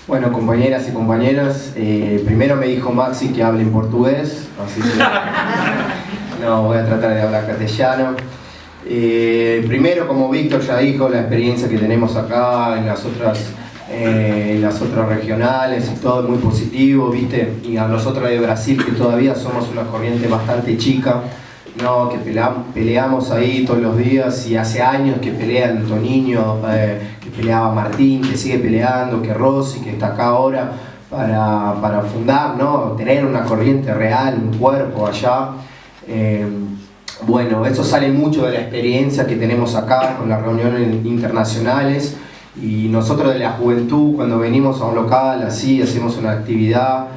Bueno, compañeras y compañeros, primero me dijo Maxi que hable en portugués, así que no, voy a tratar de hablar castellano. Primero, como Víctor ya dijo, la experiencia que tenemos acá en las otras regionales y todo es muy positivo, ¿viste? Y a nosotros de Brasil, que todavía somos una corriente bastante chica, ¿no? Que peleamos ahí todos los días, y hace años que pelean Toninho, que peleaba Martín, que sigue peleando, que Rossi, que está acá ahora para fundar, ¿no? Tener una corriente real, un cuerpo allá. Bueno, eso sale mucho de la experiencia que tenemos acá con las reuniones internacionales, y nosotros de la juventud, cuando venimos a un local así, hacemos una actividad.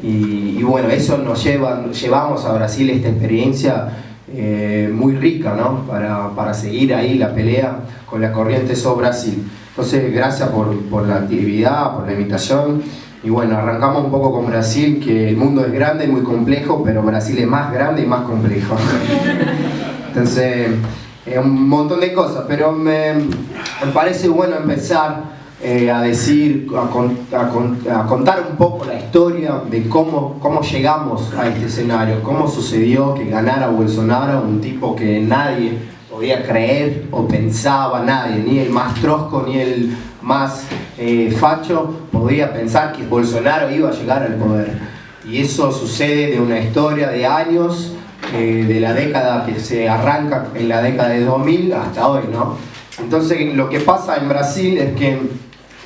Y bueno, eso llevamos a Brasil esta experiencia muy rica, ¿no? Para seguir ahí la pelea con la corriente So Brasil. Entonces, gracias por la actividad, por la invitación. Y bueno, arrancamos un poco con Brasil, que el mundo es grande y muy complejo, pero Brasil es más grande y más complejo. Entonces, un montón de cosas, pero me parece bueno empezar a contar un poco la historia de cómo llegamos a este escenario, cómo sucedió que ganara Bolsonaro, un tipo que nadie podía creer o pensaba, nadie, ni el más trosco ni el más facho podía pensar que Bolsonaro iba a llegar al poder. Y eso sucede de una historia de años, de la década que se arranca en la década de 2000 hasta hoy, ¿no? Entonces, lo que pasa en Brasil es que,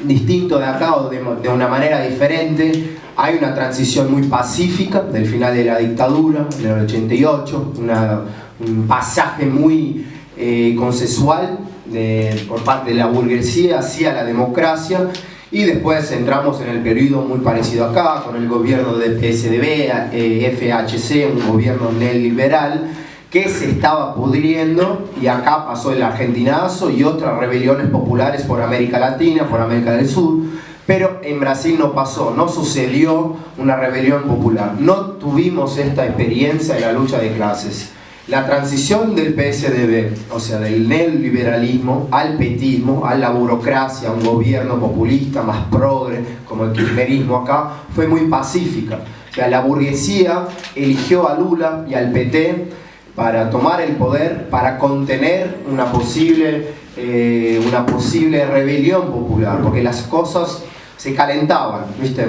distinto de acá o de una manera diferente, hay una transición muy pacífica del final de la dictadura, en el 88, un pasaje muy consensual por parte de la burguesía hacia la democracia, y después entramos en el periodo muy parecido acá, con el gobierno del PSDB, FHC, un gobierno neoliberal, que se estaba pudriendo, y acá pasó el argentinazo y otras rebeliones populares por América Latina, por América del Sur, pero en Brasil no pasó, no sucedió una rebelión popular, no tuvimos esta experiencia de la lucha de clases. La transición del PSDB, o sea, del neoliberalismo al petismo, a la burocracia, a un gobierno populista más progre, como el kirchnerismo acá, fue muy pacífica. O sea, la burguesía eligió a Lula y al PT para tomar el poder, para contener una posible rebelión popular, porque las cosas se calentaban, ¿viste?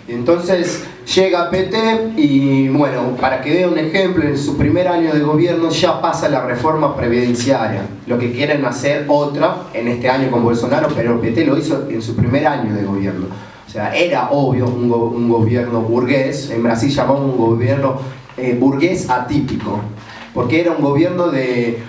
Entonces llega PT y, bueno, para que dé un ejemplo, en su primer año de gobierno ya pasa la reforma previdenciaria, lo que quieren hacer otra en este año con Bolsonaro, pero PT lo hizo en su primer año de gobierno. O sea, era obvio un gobierno burgués, en Brasil llamamos un gobierno burgués atípico, porque era un gobierno de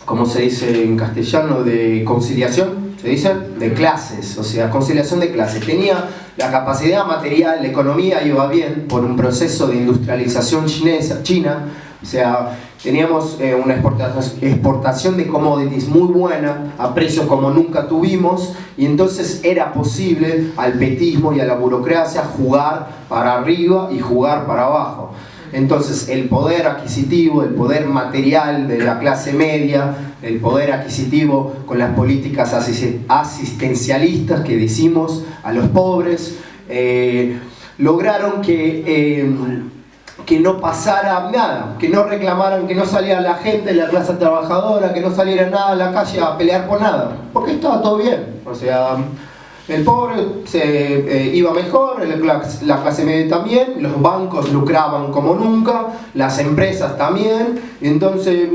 ¿cómo se dice en castellano? De conciliación, se dice, de clases, o sea, conciliación de clases. Tenía la capacidad material, la economía iba bien por un proceso de industrialización china, o sea, teníamos una exportación de commodities muy buena, a precios como nunca tuvimos, y entonces era posible al petismo y a la burocracia jugar para arriba y jugar para abajo. Entonces, el poder adquisitivo, el poder material de la clase media, el poder adquisitivo con las políticas asistencialistas que decimos a los pobres, lograron que no pasara nada, que no reclamaran, que no saliera la gente de la clase trabajadora, que no saliera nada a la calle a pelear por nada, porque estaba todo bien. O sea, el pobre iba mejor, la clase media también, los bancos lucraban como nunca, las empresas también, entonces,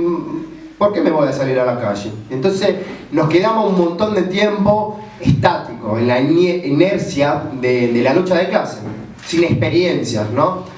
¿por qué me voy a salir a la calle? Entonces nos quedamos un montón de tiempo estáticos, en la inercia de la lucha de clase, sin experiencias, ¿no?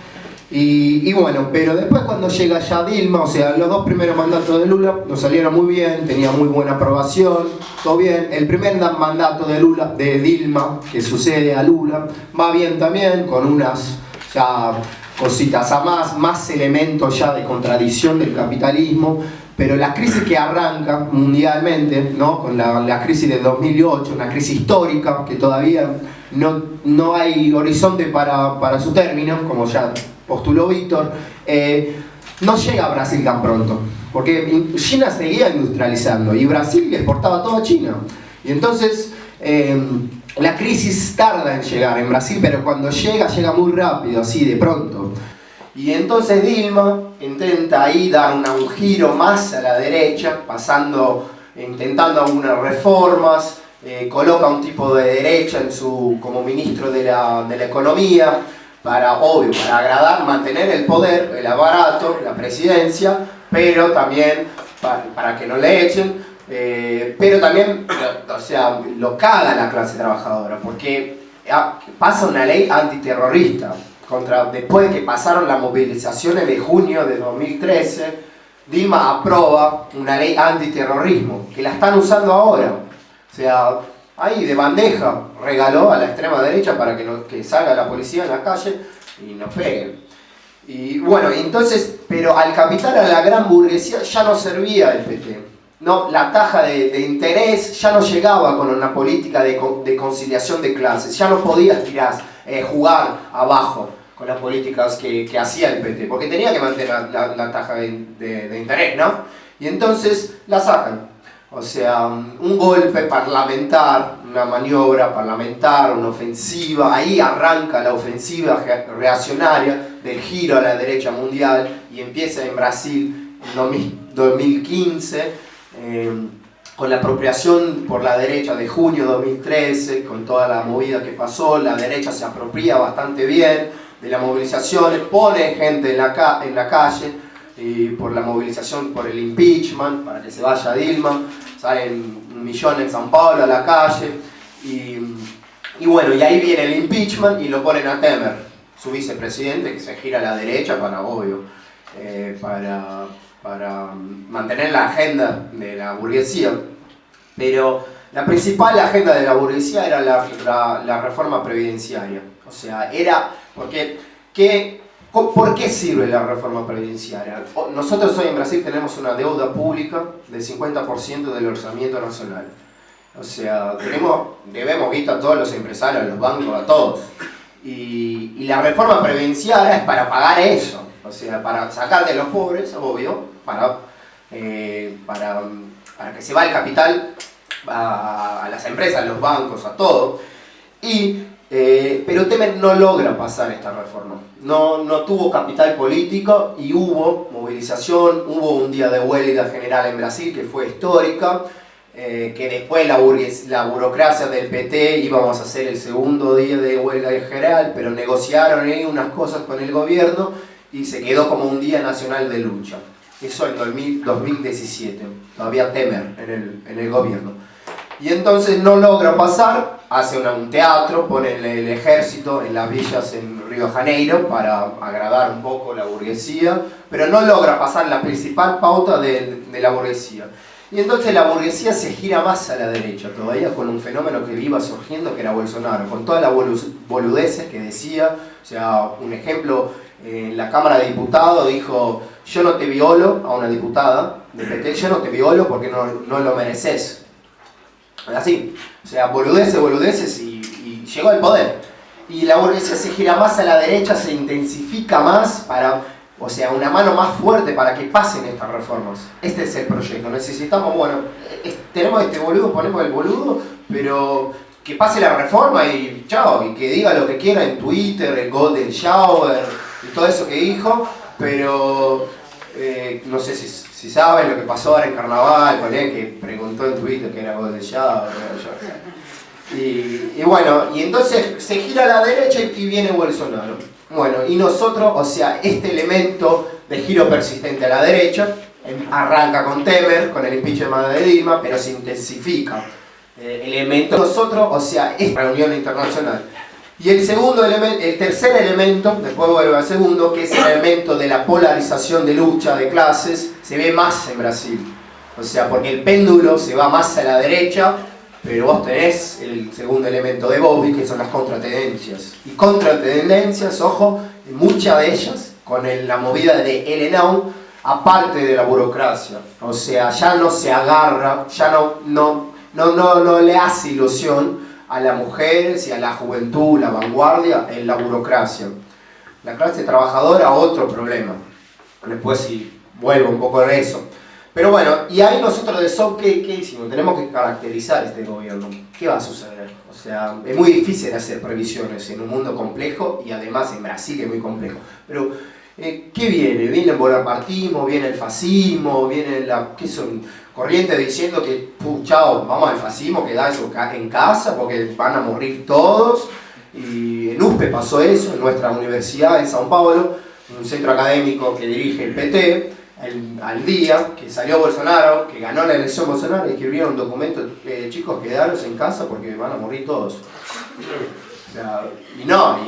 Y bueno, pero después cuando llega ya Dilma, o sea, los dos primeros mandatos de Lula nos salieron muy bien, tenía muy buena aprobación, todo bien. El primer mandato de Dilma, que sucede a Lula, va bien también, con unas ya cositas a más elementos ya de contradicción del capitalismo, pero la crisis que arranca mundialmente, ¿no? Con la crisis de 2008, una crisis histórica que todavía no hay horizonte para su término, como ya postuló Víctor, no llega a Brasil tan pronto. porque China seguía industrializando y Brasil exportaba todo a China. Y entonces la crisis tarda en llegar en Brasil, pero cuando llega, llega muy rápido, así de pronto. Y entonces Dilma intenta ahí dar un giro más a la derecha, intentando algunas reformas, coloca un tipo de derecha como ministro de la Economía, para agradar, mantener el poder, el aparato, la presidencia, pero también para que no le echen, pero también, o sea, lo caga la clase trabajadora, porque pasa una ley antiterrorista. Después de que pasaron las movilizaciones de junio de 2013, Dilma aprueba una ley antiterrorismo, que la están usando ahora. O sea, ahí de bandeja regaló a la extrema derecha para que salga la policía en la calle y nos peguen. Y bueno, entonces, pero al capital, a la gran burguesía, ya no servía el PT. No, la taja de interés ya no llegaba con una política de conciliación de clases, ya no podías jugar abajo con las políticas que hacía el PT, porque tenía que mantener la taja de interés, ¿no? Y entonces la sacan. O sea, un golpe parlamentar, una maniobra parlamentar, una ofensiva, ahí arranca la ofensiva reaccionaria del giro a la derecha mundial y empieza en Brasil en 2015, con la apropiación por la derecha de junio de 2013, con toda la movida que pasó, la derecha se apropia bastante bien de las movilizaciones, pone gente en la calle, y por la movilización por el impeachment, para que se vaya Dilma, salen 1 millón en San Pablo a la calle, y bueno, y ahí viene el impeachment y lo ponen a Temer, su vicepresidente, que se gira a la derecha para mantener la agenda de la burguesía. Pero la principal agenda de la burguesía era la reforma previdenciaria. O sea, ¿por qué sirve la reforma previdenciaria? Nosotros hoy en Brasil tenemos una deuda pública del 50% del ordenamiento nacional. O sea, debemos guita a todos los empresarios, a los bancos, a todos. Y la reforma previdenciaria es para pagar eso. O sea, para sacar de los pobres, obvio, para que se va el capital a las empresas, a los bancos, a todo. Pero Temer no logra pasar esta reforma. No tuvo capital político y hubo movilización, hubo un día de huelga general en Brasil que fue histórica, que después la burocracia del PT íbamos a hacer el segundo día de huelga general, pero negociaron ahí unas cosas con el gobierno y se quedó como un día nacional de lucha. Eso en 2017, todavía Temer en el gobierno. Y entonces no logra pasar, hace un teatro, pone el ejército en las villas en Río de Janeiro para agradar un poco la burguesía, pero no logra pasar la principal pauta de la burguesía. Y entonces la burguesía se gira más a la derecha, todavía con un fenómeno que iba surgiendo, que era Bolsonaro, con todas las boludeces que decía. O sea, un ejemplo, en la Cámara de Diputados dijo: yo no te violo, a una diputada del PT, yo no te violo porque no lo mereces. Así, o sea, boludeces y llegó al poder. Y la burguesía se gira más a la derecha, se intensifica más o sea, una mano más fuerte para que pasen estas reformas. Este es el proyecto. Necesitamos, bueno, tenemos este boludo, ponemos el boludo, pero que pase la reforma y chao, y que diga lo que quiera en Twitter, el Golden Shower y todo eso que dijo, pero no sé si saben lo que pasó ahora en Carnaval con él, que preguntó en Twitter que era Golden Shower. Y bueno, y entonces se gira a la derecha y viene Bolsonaro. Bueno, y nosotros, o sea, este elemento de giro persistente a la derecha arranca con Temer, con el impeachment de Dilma, pero se intensifica. Nosotros, o sea, esta reunión internacional. Y el tercer elemento, después vuelvo al segundo, que es el elemento de la polarización de lucha de clases, se ve más en Brasil. O sea, porque el péndulo se va más a la derecha, pero vos tenés el segundo elemento de Bobby, que son las contratendencias. Y contratendencias, ojo, muchas de ellas, con la movida de Elenau, aparte de la burocracia. O sea, ya no se agarra, ya no le hace ilusión a las mujeres y a la juventud, la vanguardia, en la burocracia. La clase trabajadora, otro problema. Después, si vuelvo un poco de eso. Pero bueno, y ahí nosotros de SOC, ¿qué hicimos? Tenemos que caracterizar este gobierno. ¿Qué va a suceder? O sea, es muy difícil hacer previsiones en un mundo complejo y además en Brasil es muy complejo. Pero, ¿qué viene? ¿Viene el bonapartismo? ¿Viene el fascismo? ¿Viene qué son? Corrientes diciendo que, chao, vamos al fascismo, queda eso en casa porque van a morir todos. Y en USPE pasó eso, en nuestra universidad en São Paulo, un centro académico que dirige el PT. Al día que salió Bolsonaro, que ganó la elección Bolsonaro, escribieron un documento, chicos, quedaros en casa porque van a morir todos. O sea, y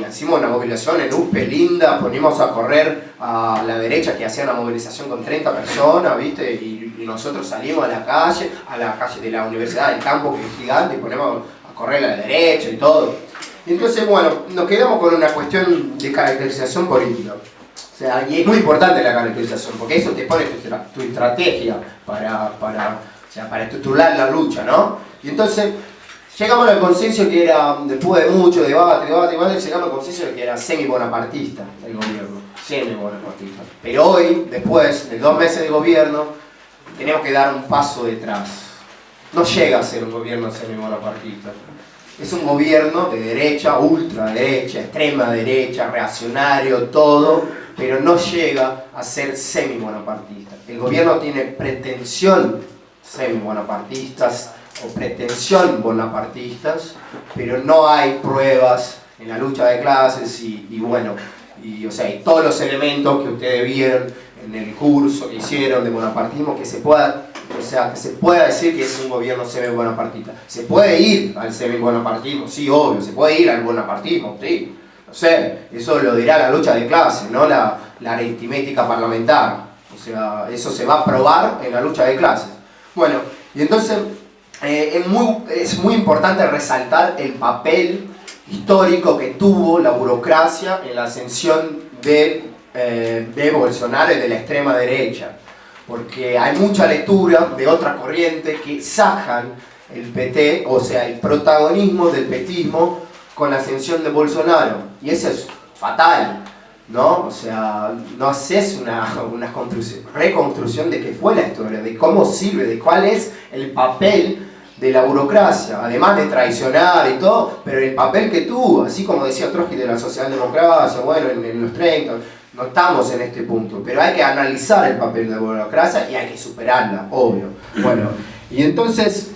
hicimos una movilización en USPE linda, ponimos a correr a la derecha que hacía una movilización con 30 personas, ¿viste? Y nosotros salimos a la calle de la Universidad del Campo, que es gigante, y ponemos a correr a la derecha y todo. Y entonces, bueno, nos quedamos con una cuestión de caracterización política. O sea, y es muy importante la caracterización, porque eso te pone tu estrategia para estructurar la lucha, ¿no? Y entonces, llegamos al consenso que era, después de mucho debate, llegamos al consenso de que era semi-bonapartista el gobierno, semi-bonapartista. Pero hoy, después de 2 meses de gobierno, tenemos que dar un paso detrás. No llega a ser un gobierno semi-bonapartista. Es un gobierno de derecha, ultraderecha, extrema derecha, reaccionario, todo, pero no llega a ser semi-bonapartista. El gobierno tiene pretensión semi-bonapartistas o pretensión bonapartistas, pero no hay pruebas en la lucha de clases y todos los elementos que ustedes vieron en el curso que hicieron de bonapartismo, que se pueda decir que es un gobierno semi-bonapartista. ¿Se puede ir al semi-bonapartismo? Sí, obvio, se puede ir al bonapartismo, sí. No sé, eso lo dirá la lucha de clases, no la aritmética parlamentar. O sea, eso se va a probar en la lucha de clases. Bueno, y entonces es muy importante resaltar el papel histórico que tuvo la burocracia en la ascensión de Bolsonaro y de la extrema derecha. Porque hay mucha lectura de otra corriente que sacan el PT, o sea, el protagonismo del petismo con la ascensión de Bolsonaro. Y eso es fatal, ¿no? O sea, no haces una reconstrucción de qué fue la historia, de cómo sirve, de cuál es el papel de la burocracia, además de traicionar y todo, pero el papel que tuvo, así como decía Trotsky de la socialdemocracia, bueno, en los 30, no estamos en este punto, pero hay que analizar el papel de la burocracia y hay que superarla, obvio. Bueno, y entonces,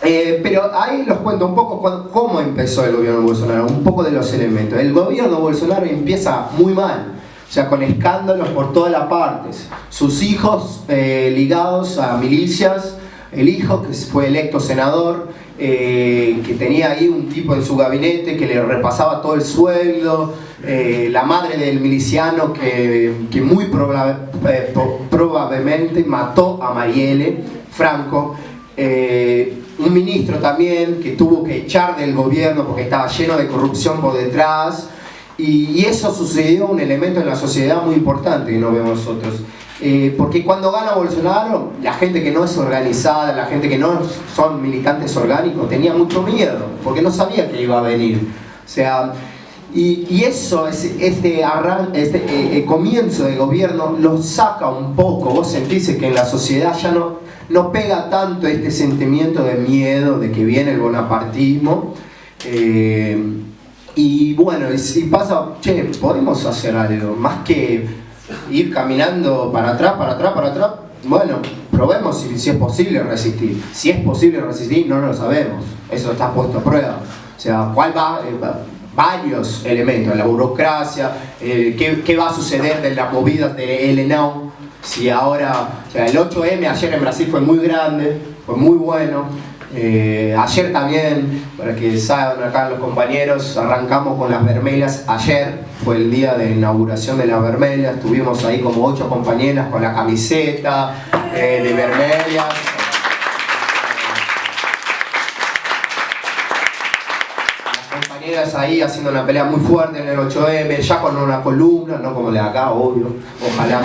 pero ahí les cuento un poco cómo empezó el gobierno Bolsonaro, un poco de los elementos. El gobierno Bolsonaro empieza muy mal, o sea, con escándalos por todas las partes. Sus hijos ligados a milicias, el hijo que fue electo senador, que tenía ahí un tipo en su gabinete que le repasaba todo el sueldo, la madre del miliciano que muy probablemente mató a Marielle Franco, un ministro también que tuvo que echar del gobierno porque estaba lleno de corrupción por detrás, y eso sucedió, un elemento en la sociedad muy importante que no vemos nosotros. Porque cuando gana Bolsonaro, la gente que no es organizada, la gente que no son militantes orgánicos, tenía mucho miedo, porque no sabía que iba a venir. O sea, y eso, este comienzo de gobierno, lo saca un poco. Vos sentís que en la sociedad ya no pega tanto este sentimiento de miedo, de que viene el bonapartismo. Y bueno, y pasa, che, podemos hacer algo, más que ir caminando para atrás, bueno, probemos si es posible resistir. Si es posible resistir, no lo sabemos, eso está puesto a prueba. O sea, varios elementos, la burocracia, qué va a suceder de las movidas de ELENAU, si ahora, o sea, el 8M ayer en Brasil fue muy grande, fue muy bueno. Ayer también, para que saben acá los compañeros, arrancamos con las vermelhas. Ayer fue el día de inauguración de las vermelhas, estuvimos ahí como 8 compañeras con la camiseta de vermelhas. Las compañeras ahí haciendo una pelea muy fuerte en el 8M, ya con una columna, no como la de acá, obvio, ojalá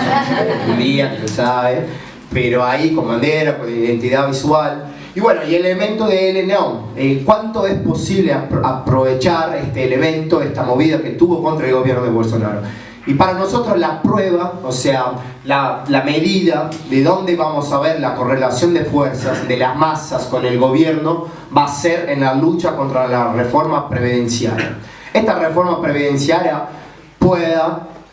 un día, quién sabe, pero ahí con bandera, con identidad visual. Y bueno, y el elemento de ELENAU, ¿cuánto es posible aprovechar este elemento, esta movida que tuvo contra el gobierno de Bolsonaro? Y para nosotros la prueba, o sea, la medida de dónde vamos a ver la correlación de fuerzas de las masas con el gobierno va a ser en la lucha contra la reforma previdenciaria. Esta reforma previdenciaria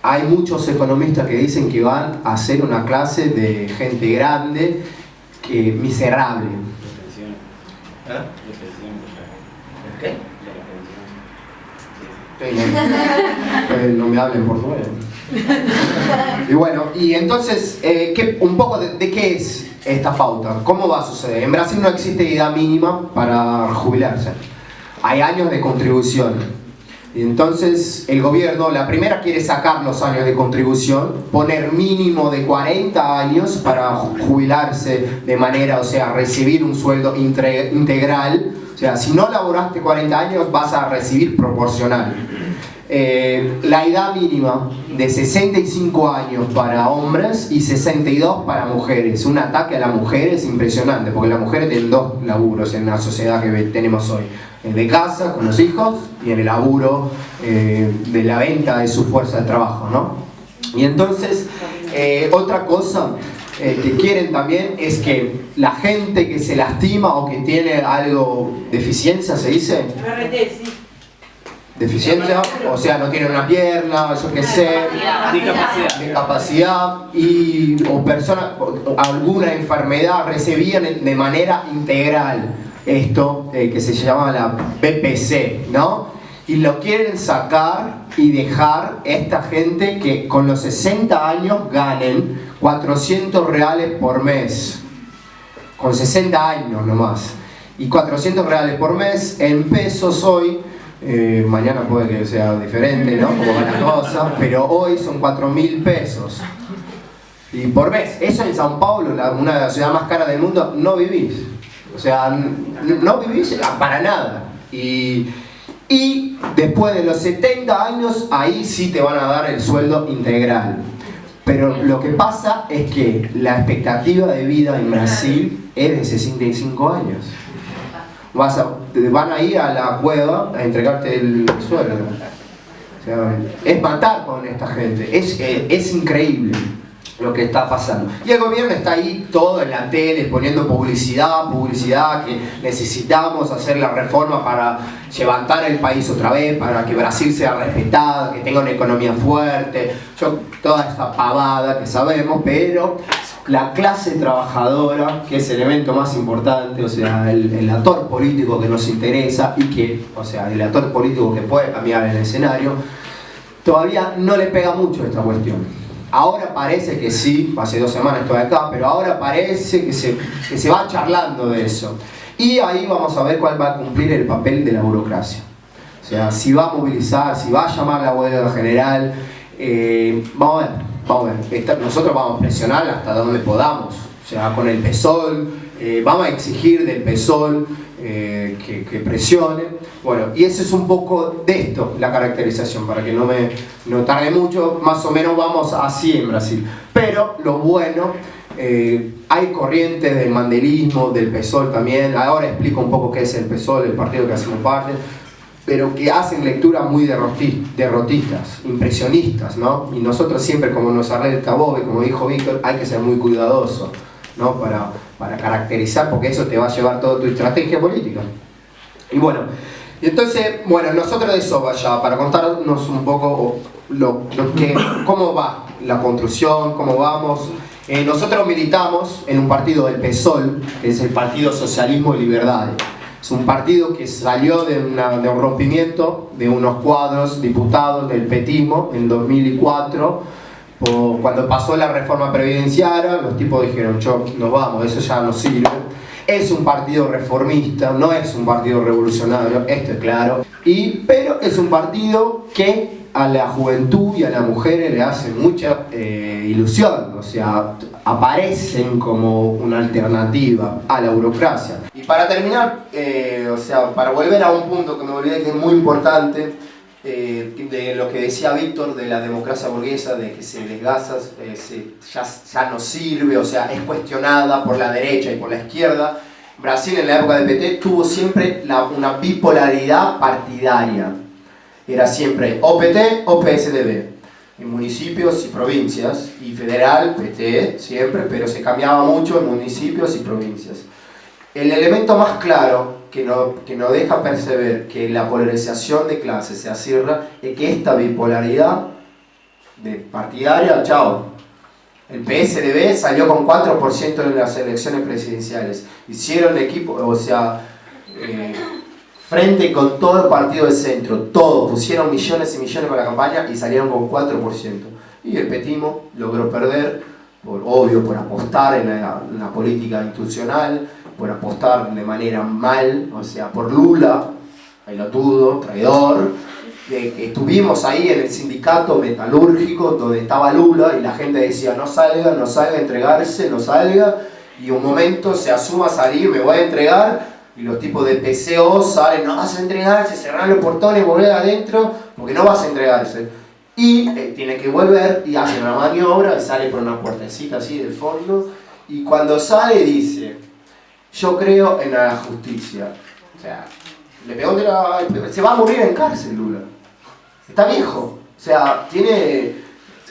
hay muchos economistas que dicen que van a ser una clase de gente grande, miserable. ¿Qué? No me hablen portugués. Y bueno, y entonces, un poco de qué es esta pauta. ¿Cómo va a suceder? En Brasil no existe edad mínima para jubilarse. Hay años de contribución. Y entonces el gobierno, la primera quiere sacar los años de contribución, poner mínimo de 40 años para jubilarse de manera, o sea, recibir un sueldo integral. O sea, si no laboraste 40 años vas a recibir proporcional. La edad mínima de 65 años para hombres y 62 para mujeres. Un ataque a las mujeres impresionante, porque las mujeres tienen dos laburos en la sociedad que tenemos hoy. El de casa, con los hijos, y en el laburo de la venta de su fuerza de trabajo, ¿no? Y entonces, otra cosa que quieren también es que la gente que se lastima o que tiene algo, deficiencia, ¿se dice? Deficiencia, o sea, no tiene una pierna, yo qué sé, discapacidad o persona, alguna enfermedad, recibían de manera integral esto que se llama la BPC, ¿no? Y lo quieren sacar y dejar esta gente que con los 60 años ganen 400 reales por mes, con 60 años nomás, y 400 reales por mes en pesos hoy. Mañana puede que sea diferente, ¿no? Como va la cosa, pero hoy son 4.000 pesos. Y por mes, eso en Sao Paulo, una de las ciudades más caras del mundo, no vivís. O sea, no vivís para nada. Y después de los 70 años, ahí sí te van a dar el sueldo integral. Pero lo que pasa es que la expectativa de vida en Brasil es de 65 años. Van a ir a la cueva a entregarte el sueldo. O sea, es matar con esta gente. Es increíble lo que está pasando. Y el gobierno está ahí todo en la tele poniendo publicidad, que necesitamos hacer la reforma para levantar el país otra vez, para que Brasil sea respetado, que tenga una economía fuerte. Toda esta pavada que sabemos, pero la clase trabajadora, que es el elemento más importante, o sea, el actor político que nos interesa y que, o sea, el actor político que puede cambiar el escenario, todavía no le pega mucho esta cuestión. Ahora parece que sí, hace 2 semanas estoy acá, pero ahora parece que se va charlando de eso. Y ahí vamos a ver cuál va a cumplir el papel de la burocracia. O sea, si va a movilizar, si va a llamar a la huelga general, vamos a ver. Nosotros vamos a presionar hasta donde podamos. O sea, con el PSOL, vamos a exigir del PSOL que presione. Bueno, y eso es un poco de esto, la caracterización, para que no tarde mucho. Más o menos vamos así en Brasil. Pero lo bueno, hay corrientes del mandelismo, del PSOL también. Ahora explico un poco qué es el PSOL, el partido que hacemos parte, pero que hacen lecturas muy derrotistas, impresionistas, ¿no? Y nosotros siempre, como nos alerta Bobby, como dijo Víctor, hay que ser muy cuidadoso, ¿no? Para caracterizar, porque eso te va a llevar toda tu estrategia política. Y bueno, entonces, nosotros de eso ya, para contarnos un poco cómo va la construcción, cómo vamos. Nosotros militamos en un partido del PSOL, que es el Partido Socialismo y Liberdades. Es un partido que salió de un rompimiento de unos cuadros diputados del petismo en 2004, cuando pasó la reforma previdenciaria. Los tipos dijeron, nos vamos, eso ya no sirve. Es un partido reformista, no es un partido revolucionario, esto es claro, pero es un partido que a la juventud y a las mujeres le hace mucha ilusión, o sea, aparecen como una alternativa a la burocracia. Y para terminar, o sea, para volver a un punto que me olvidé que es muy importante, de lo que decía Víctor de la democracia burguesa, de que se desgasa, ya no sirve, o sea, es cuestionada por la derecha y por la izquierda. Brasil en la época del PT tuvo siempre una bipolaridad partidaria. Era siempre o PT o PSDB. en municipios y provincias, y federal, PT, siempre, pero se cambiaba mucho en municipios y provincias. El elemento más claro que nos deja perceber que la polarización de clases se acierra es que esta bipolaridad de partidaria, chao. El PSDB salió con 4% en las elecciones presidenciales. Hicieron equipo, o sea, frente con todo el partido del centro, todos pusieron millones y millones para la campaña y salieron con 4%. Y el petismo logró perder, por apostar en la política institucional, por apostar de manera mal, o sea, por Lula, pelotudo, traidor. Estuvimos ahí en el sindicato metalúrgico donde estaba Lula y la gente decía no salga, entregarse, no salga, y un momento se asuma a salir, me voy a entregar, y los tipos de PCO salen, no vas a entregarse, cerrar los portones, volver adentro, porque no vas a entregarse. Y tiene que volver y hace una maniobra y sale por una puertecita así del fondo, y cuando sale dice, yo creo en la justicia. O sea, le pegó se va a morir en cárcel Lula. Está viejo, o sea,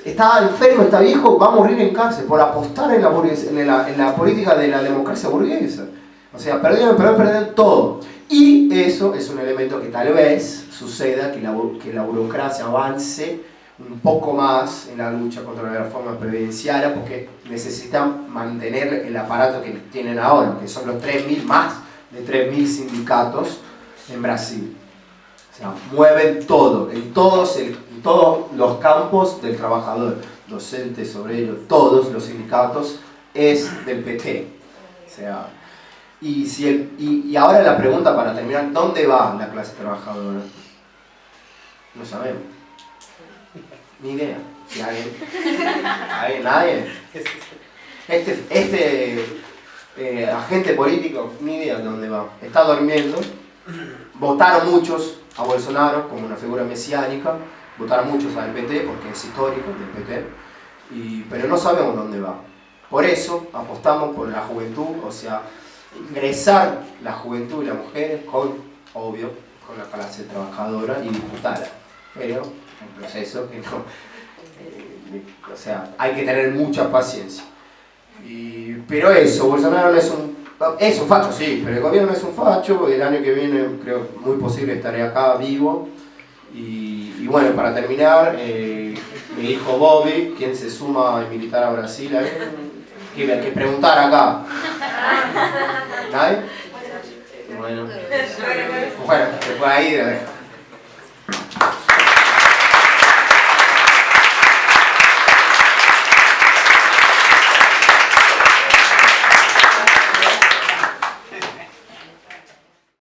está enfermo, está viejo, va a morir en cárcel por apostar en la política de la democracia burguesa. O sea, perder todo. Y eso es un elemento que tal vez suceda, que la burocracia avance un poco más en la lucha contra la reforma previdenciaria, porque necesitan mantener el aparato que tienen ahora, que son los 3.000, más de 3.000 sindicatos en Brasil. O sea, mueven todo, en todos los campos del trabajador, docentes, obreros, todos los sindicatos es del PT. O sea, y ahora la pregunta para terminar, ¿dónde va la clase trabajadora? No sabemos. Ni idea. Si alguien, nadie. Agente político, ni idea de dónde va. Está durmiendo. Votaron muchos a Bolsonaro como una figura mesiánica, votaron muchos al PT porque es histórico del PT, pero no sabemos dónde va. Por eso apostamos por la juventud, o sea, ingresar la juventud y las mujeres con la clase trabajadora y disputarla. Pero un proceso que no, o sea, hay que tener mucha paciencia. Pero eso, Bolsonaro no es un facho, sí, pero el gobierno es un facho. El año que viene creo muy posible estaré acá vivo. Y bueno, para terminar, mi hijo Bobby, quien se suma a militar a Brasil, que hay que preguntar acá. ¿Nadie? Bueno, se puede ir.